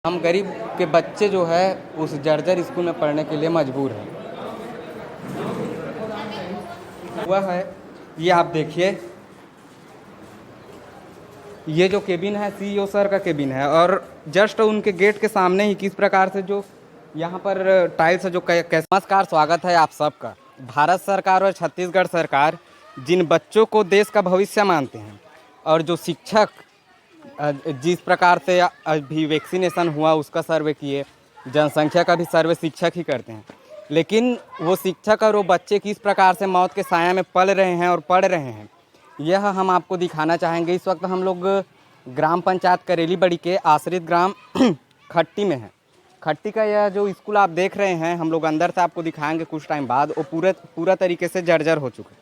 हम गरीब के बच्चे जो है उस जर्जर स्कूल में पढ़ने के लिए मजबूर हैं। हुआ है ये आप देखिए, ये जो केबिन है सीईओ सर का केबिन है और जस्ट उनके गेट के सामने ही किस प्रकार से जो यहाँ पर टाइल्स जो नमस्कार, स्वागत है आप सबका। भारत सरकार और छत्तीसगढ़ सरकार जिन बच्चों को देश का भविष्य मानते हैं और जो शिक्षक जिस प्रकार से अभी वैक्सीनेशन हुआ उसका सर्वे किए, जनसंख्या का भी सर्वे शिक्षक ही करते हैं, लेकिन वो शिक्षक और वो बच्चे किस प्रकार से मौत के साया में पल रहे हैं और पढ़ रहे हैं, यह हम आपको दिखाना चाहेंगे। इस वक्त हम लोग ग्राम पंचायत करेली बड़ी के आश्रित ग्राम खट्टी में हैं। खट्टी का यह जो स्कूल आप देख रहे हैं, हम लोग अंदर से आपको दिखाएंगे कुछ टाइम बाद, वो पूरा तरीके से जर्जर हो चुका है।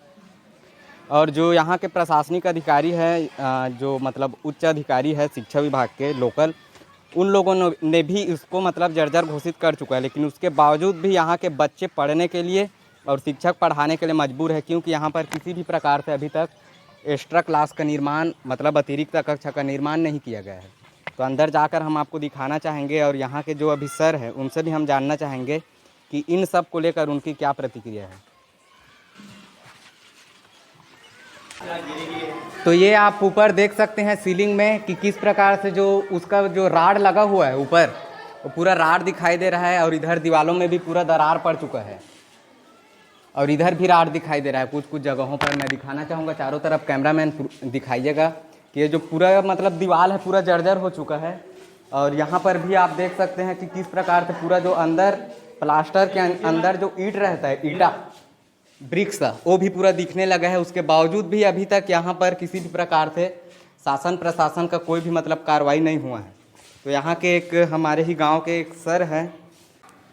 और जो यहाँ के प्रशासनिक अधिकारी है, जो मतलब उच्च अधिकारी है शिक्षा विभाग के लोकल, उन लोगों ने भी इसको मतलब जर्जर घोषित कर चुका है, लेकिन उसके बावजूद भी यहाँ के बच्चे पढ़ने के लिए और शिक्षक पढ़ाने के लिए मजबूर है, क्योंकि यहाँ पर किसी भी प्रकार से अभी तक एक्स्ट्रा क्लास का निर्माण मतलब अतिरिक्त कक्षा का निर्माण नहीं किया गया है। तो अंदर जाकर हम आपको दिखाना चाहेंगे और यहाँ के जो अभी सर हैं उनसे भी हम जानना चाहेंगे कि इन सब को लेकर उनकी क्या प्रतिक्रिया है। तो ये आप ऊपर देख सकते हैं सीलिंग में कि किस प्रकार से जो उसका जो राड लगा हुआ है ऊपर, वो पूरा राड दिखाई दे रहा है और इधर दीवालों में भी पूरा दरार पड़ चुका है और इधर भी राड दिखाई दे रहा है। कुछ कुछ जगहों पर मैं दिखाना चाहूँगा, चारों तरफ कैमरामैन दिखाइएगा कि ये जो पूरा मतलब दीवार है पूरा जर्जर हो चुका है। और यहाँ पर भी आप देख सकते हैं कि किस प्रकार से पूरा जो अंदर प्लास्टर के अंदर जो ईंट रहता है, ईटा ब्रिक्स, वो भी पूरा दिखने लगा है। उसके बावजूद भी अभी तक यहाँ पर किसी भी प्रकार से शासन प्रशासन का कोई भी मतलब कार्रवाई नहीं हुआ है। तो यहाँ के एक हमारे ही गांव के एक सर हैं,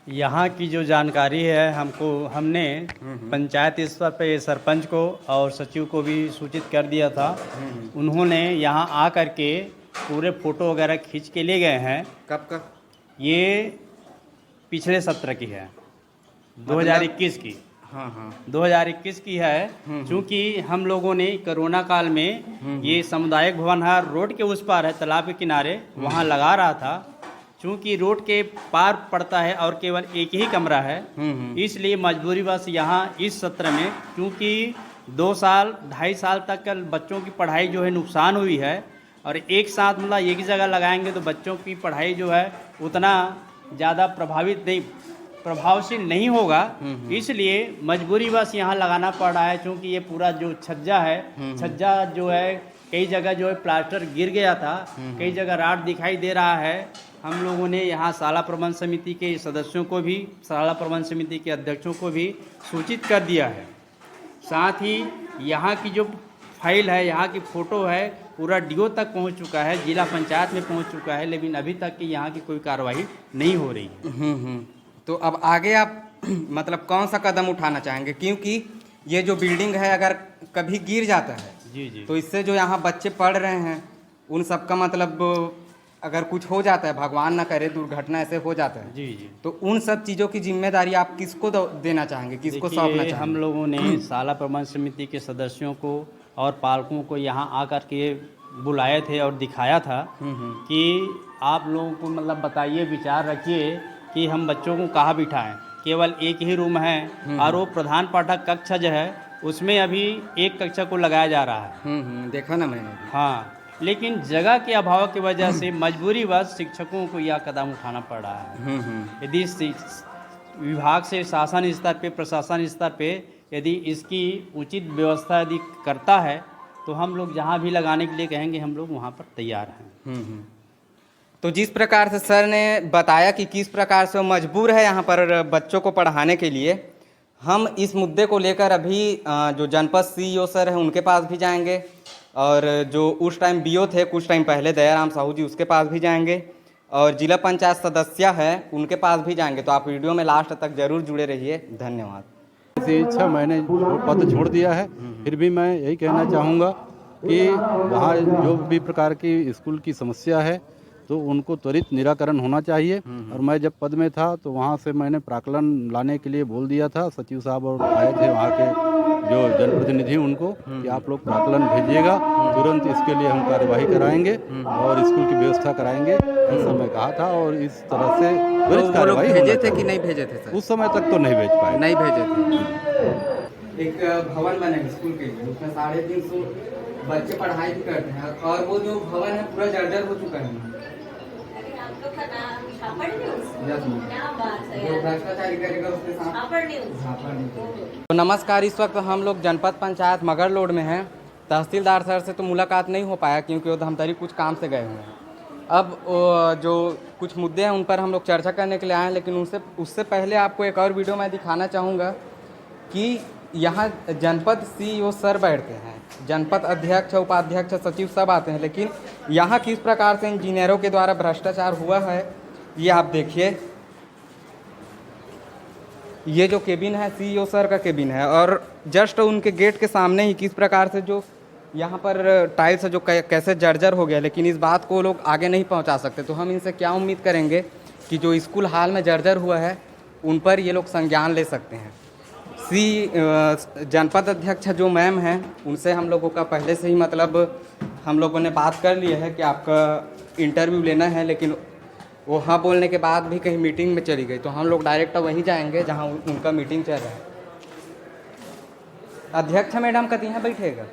यहाँ की जो जानकारी है हमने पंचायत स्तर पे सरपंच को और सचिव को भी सूचित कर दिया था। उन्होंने यहाँ आ कर के पूरे फ़ोटो वगैरह खींच के ले गए हैं। कब का? ये पिछले सत्र की है, 2021 की। हाँ 2021 की है। क्योंकि हम लोगों ने कोरोना काल में ये सामुदायिक भवन है, रोड के उस पार है, तालाब के किनारे, वहाँ लगा रहा था। चूँकि रोड के पार पड़ता है और केवल एक ही कमरा है, इसलिए मजबूरी बस यहाँ इस सत्र में, क्योंकि 2 साल 2.5 साल तक का बच्चों की पढ़ाई जो है नुकसान हुई है, और एक साथ मतलब एक ही जगह लगाएंगे तो बच्चों की पढ़ाई जो है उतना ज़्यादा प्रभावशील नहीं होगा। इसलिए मजबूरी बस यहाँ लगाना पड़ रहा है। क्योंकि ये पूरा जो छज्जा है, छज्जा जो है कई जगह जो है प्लास्टर गिर गया था, कई जगह राड दिखाई दे रहा है। हम लोगों ने यहाँ शाला प्रबंध समिति के सदस्यों को भी, शाला प्रबंध समिति के अध्यक्षों को भी सूचित कर दिया है। साथ ही यहाँ की जो फाइल है, यहाँ की फ़ोटो है, पूरा डीओ तक पहुँच चुका है, जिला पंचायत में पहुँच चुका है, लेकिन अभी तक की यहाँ की कोई कार्रवाई नहीं हो रही है। तो अब आगे आप मतलब कौन सा कदम उठाना चाहेंगे? क्योंकि ये जो बिल्डिंग है अगर कभी गिर जाता है जी तो इससे जो यहाँ बच्चे पढ़ रहे हैं उन सब का मतलब अगर कुछ हो जाता है, भगवान ना करे दुर्घटना ऐसे हो जाता है जी तो उन सब चीज़ों की जिम्मेदारी आप किसको देना चाहेंगे, किसको सौंपना चाहेंगे? हम लोगों ने शाला प्रबंध समिति के सदस्यों को और पालकों को यहाँ आकर के बुलाए थे और दिखाया था कि आप लोगों को मतलब बताइए, विचार रखिए कि हम बच्चों को कहाँ बिठाएं। केवल एक ही रूम है और वो प्रधान पाठक कक्षा जो है उसमें अभी एक कक्षा को लगाया जा रहा है। देखा ना मैंने भी। हाँ, लेकिन जगह के अभाव की वजह से मजबूरीवश शिक्षकों को यह कदम उठाना पड़ रहा है। यदि विभाग से शासन स्तर पे, प्रशासन स्तर पे यदि इसकी उचित व्यवस्था यदि करता है तो हम लोग जहाँ भी लगाने के लिए कहेंगे हम लोग वहाँ पर तैयार हैं। तो जिस प्रकार से सर ने बताया कि किस प्रकार से वो मजबूर है यहाँ पर बच्चों को पढ़ाने के लिए, हम इस मुद्दे को लेकर अभी जो जनपद सीईओ सर हैं उनके पास भी जाएंगे और जो उस टाइम बीओ थे कुछ टाइम पहले दयाराम साहू जी, उसके पास भी जाएंगे और जिला पंचायत सदस्य है उनके पास भी जाएंगे। तो आप वीडियो में लास्ट तक जरूर जुड़े रहिए। धन्यवाद। ऐसी इच्छा मैंने पद छोड़ दिया है, फिर भी मैं यही कहना चाहूँगा कि वहाँ जो भी प्रकार की स्कूल की समस्या है तो उनको त्वरित निराकरण होना चाहिए। और मैं जब पद में था तो वहाँ से मैंने प्राक्कलन लाने के लिए बोल दिया था, सचिव साहब और आए थे वहाँ के जो जनप्रतिनिधि उनको कि आप लोग प्राक्कलन भेजिएगा, तुरंत इसके लिए हम कार्यवाही कराएंगे और स्कूल की व्यवस्था कराएंगे, ऐसा मैं कहा था। और इस तरह से तो त्वरित वो लोग कार्यवाही भेजे होना थे कि चाहिए। नहीं भेजे थे सर? उस समय तक तो नहीं भेज पाए। नहीं भेजे थे। एक भवन बने स्कूल के लिए, उसमें 350 बच्चे पढ़ाई भी करते हैं और वो जो भवन है पूरा जर्जर हो चुका है। जो भ्रष्टाचारी करेगा उसके साथ। तो नमस्कार, इस वक्त हम लोग जनपद पंचायत मगरलोड में हैं। तहसीलदार सर से तो मुलाकात नहीं हो पाया क्योंकि वो धमतरी कुछ काम से गए हुए हैं। अब जो कुछ मुद्दे हैं उन पर हम लोग चर्चा करने के लिए आए हैं, लेकिन उससे पहले आपको एक और वीडियो मैं दिखाना चाहूँगा कि यहाँ जनपद सीईओ सर बैठते हैं, जनपद अध्यक्ष, उपाध्यक्ष, सचिव सब आते हैं, लेकिन यहाँ किस प्रकार से इंजीनियरों के द्वारा भ्रष्टाचार हुआ है ये आप देखिए। ये जो केबिन है सीईओ सर का केबिन है और जस्ट उनके गेट के सामने ही किस प्रकार से जो यहाँ पर टाइल्स है जो कैसे जर्जर हो गया, लेकिन इस बात को लोग आगे नहीं पहुँचा सकते। तो हम इनसे क्या उम्मीद करेंगे कि जो स्कूल हाल में जर्जर हुआ है उन पर ये लोग संज्ञान ले सकते हैं। जनपद अध्यक्ष जो मैम हैं उनसे हम लोगों का पहले से ही मतलब हम लोगों ने बात कर लिया है कि आपका इंटरव्यू लेना है, लेकिन वो हाँ बोलने के बाद भी कहीं मीटिंग में चली गई, तो हम लोग डायरेक्ट वहीं जाएंगे जहाँ उनका मीटिंग चल रहा है। अध्यक्ष मैडम कति यहाँ बैठेगा?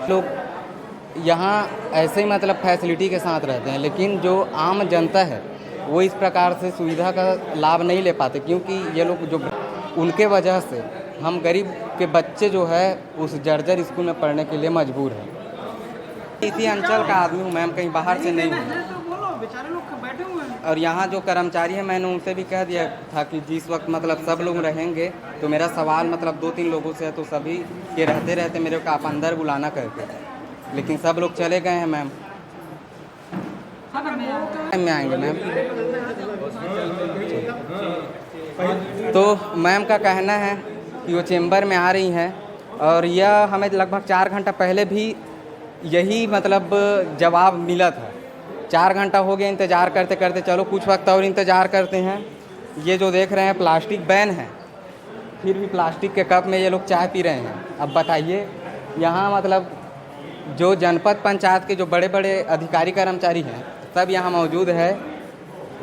लोग यहाँ ऐसे ही मतलब फैसिलिटी के साथ रहते हैं, लेकिन जो आम जनता है वो इस प्रकार से सुविधा का लाभ नहीं ले पाते, क्योंकि ये लोग जो उनके वजह से हम गरीब के बच्चे जो है उस जर्जर स्कूल में पढ़ने के लिए मजबूर हैं। इसी अंचल का आदमी हूँ मैम, कहीं बाहर से नहीं हूँ। और यहाँ जो कर्मचारी है मैंने उनसे भी कह दिया था कि जिस वक्त मतलब सब लोग रहेंगे तो मेरा सवाल मतलब 2-3 लोगों से है, तो सभी के रहते रहते मेरे को आप अंदर बुलाना करके, लेकिन सब लोग चले गए हैं मैम। में आएंगे मैम। तो मैम का कहना है कि वो चेंबर में आ रही हैं और यह हमें लगभग 4 घंटा पहले भी यही मतलब जवाब मिला था। 4 घंटा हो गया इंतज़ार करते करते, चलो कुछ वक्त और इंतज़ार करते हैं। ये जो देख रहे हैं प्लास्टिक बैन है, फिर भी प्लास्टिक के कप में ये लोग चाय पी रहे हैं। अब बताइए यहाँ मतलब जो जनपद पंचायत के जो बड़े बड़े अधिकारी कर्मचारी हैं सब यहाँ मौजूद है,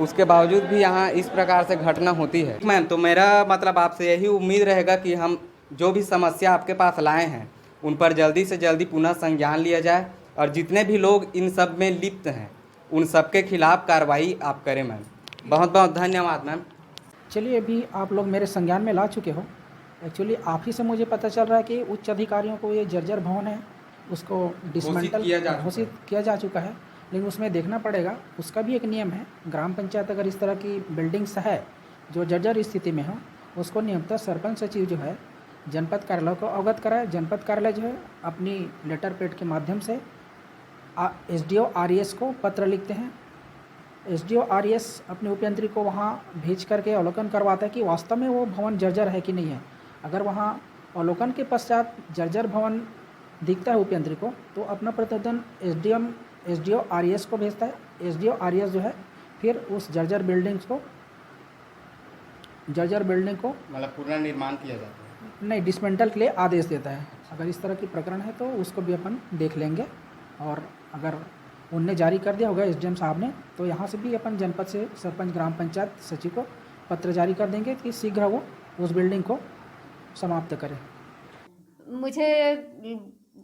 उसके बावजूद भी यहाँ इस प्रकार से घटना होती है। मैम तो मेरा मतलब आपसे यही उम्मीद रहेगा कि हम जो भी समस्या आपके पास लाए हैं उन पर जल्दी से जल्दी पुनः संज्ञान लिया जाए और जितने भी लोग इन सब में लिप्त हैं उन सबके खिलाफ कार्रवाई आप करें मैम। बहुत बहुत धन्यवाद मैम। चलिए, अभी आप लोग मेरे संज्ञान में ला चुके हो। एक्चुअली आप ही से मुझे पता चल रहा है कि उच्च अधिकारियों को ये जर्जर भवन है उसको डिसमेंटल घोषित किया जा चुका है, लेकिन उसमें देखना पड़ेगा, उसका भी एक नियम है। ग्राम पंचायत अगर इस तरह की बिल्डिंग्स है जो जर्जर स्थिति में हो, उसको नियमतः सरपंच सचिव जो है जनपद कार्यालय को अवगत कराए। जनपद कार्यालय जो है अपनी लेटर पैड के माध्यम से SDO RES को पत्र लिखते हैं। SDO RES अपने उपयंत्री को वहाँ भेज करके अवलोकन करवाता है कि वास्तव में वो भवन जर्जर है कि नहीं है। अगर वहाँ अवलोकन के पश्चात जर्जर भवन दिखता है उपयंत्री को, तो अपना प्रतिवेदन SDO RES को भेजता है। SDO RES जो है फिर उस जर्जर बिल्डिंग को मतलब पुनर्निर्माण किया जाता है, नहीं, डिसमेंटल के लिए आदेश देता है। अगर इस तरह की प्रकरण है तो उसको भी अपन देख लेंगे, और अगर उनने जारी कर दिया होगा SDM साहब ने, तो यहाँ से भी अपन जनपद से सरपंच ग्राम पंचायत सचिव को पत्र जारी कर देंगे कि शीघ्र वो उस बिल्डिंग को समाप्त करें। मुझे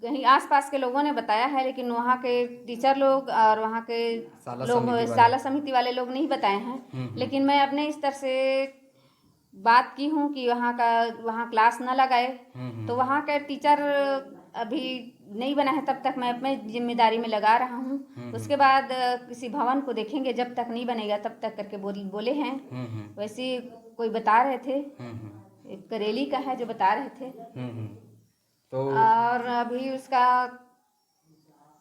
कहीं आसपास के लोगों ने बताया है, लेकिन वहाँ के टीचर लोग और वहाँ के लोग शाला समिति वाले लोग नहीं बताए हैं। लेकिन मैं अपने स्तर से बात की हूँ कि वहाँ क्लास न लगाए, तो वहाँ के टीचर अभी नहीं बना है तब तक मैं अपने जिम्मेदारी में लगा रहा हूँ। उसके बाद किसी भवन को देखेंगे, जब तक नहीं बनेगा तब तक करके बोले हैं। वैसे कोई बता रहे थे, एक करेली का है जो बता रहे थे, तो और अभी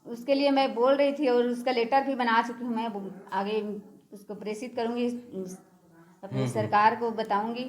उसके लिए मैं बोल रही थी और उसका लेटर भी बना चुकी हूँ। मैं आगे उसको प्रेषित करूँगी, अपनी सरकार को बताऊँगी।